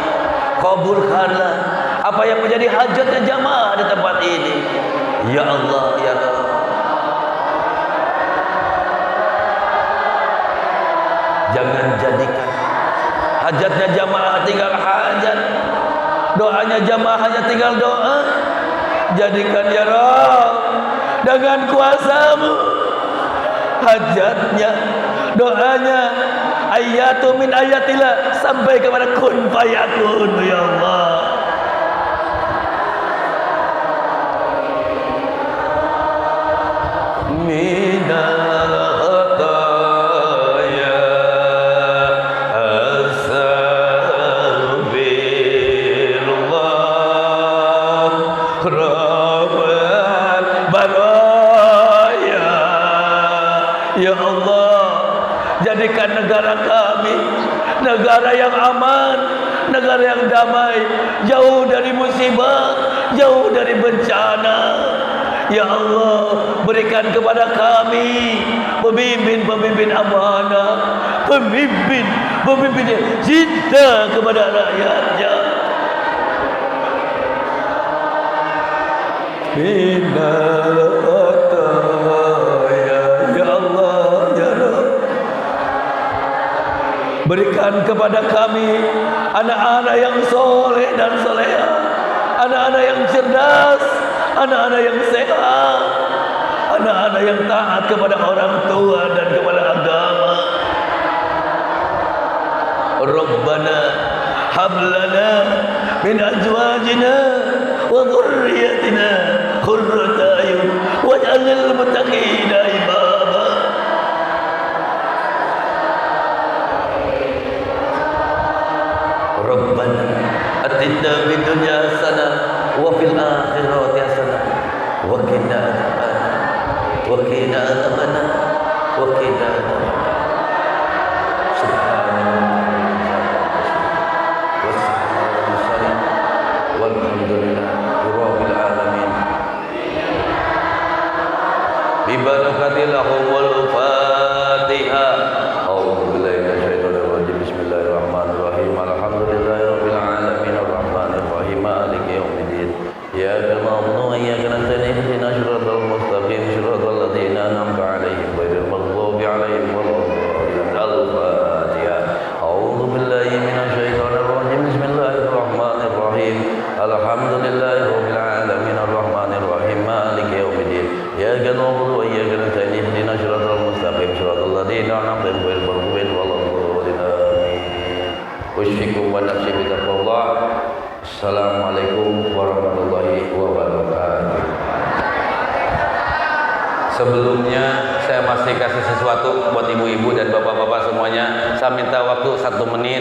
Kabulkanlah apa yang menjadi hajatnya jamaah di tempat ini ya Allah, ya Allah. Jangan jadikan hajatnya jamaah tinggal hajat, doanya jamaah hanya tinggal doa. Jadikan ya Rabb dengan kuasa-Mu hajatnya, doanya, ayatu min ayatillah sampai kepada kun fayakun ya Allah. Minal khataya astaghfirullah Rabbal baraya ya Allah. Jadikan negara kami negara yang aman, negara yang damai, jauh dari musibah, jauh dari bencana ya Allah. Berikan kepada kami pemimpin-pemimpin amanah, pemimpin yang cinta kepada rakyatnya. Minal khataya ya Allah, ya Rabb. Berikan kepada kami anak-anak yang soleh dan soleha, anak-anak yang cerdas, anak-anak yang sehat, anak-anak yang taat kepada orang tua dan kepada agama. Rabbana hab lana min azwajina wa dhurriyyatina qurrata a'yun waj'alnal muttaqina imama. Rabbana atina fid dunya hasanah wa fil akhirati hasanah wa qina adzabannar wa qina adzabannar wa qina adzabannar. Walhamdulillahirabbil alamin. Bi barakatil awwal Fatihah. A'udzu billahi minasyaitonir rajim. Bismillahirrahmanirrahim. Alhamdulillahirabbil alamin arrahmanir rahim maliki yaumiddin. Iyyaka na'budu wa iyyaka nasta'in ihdinas siratal mustaqim siratal ladzina an'amta 'alaihim ghairil maghdubi 'alaihim waladdallin. Al-Fatihah. A'udzu billahi minasyaitonir rajim. Bismillahirrahmanirrahim. Alhamdulillahirabbil alamin arrahmanir rahim maliki yaumiddin. Iyyaka na'budu wa iyyaka nasta'in ihdinas siratal mustaqim siratal ladzina an'amta 'alaihim ghairil maghdubi 'alaihim. Usyfikum wa nafsi bi taqwallah. Assalamualaikum warahmatullahi wabarakatuh. Sebelumnya saya masih kasih sesuatu buat ibu-ibu dan bapak-bapak semuanya. Saya minta waktu 1 menit.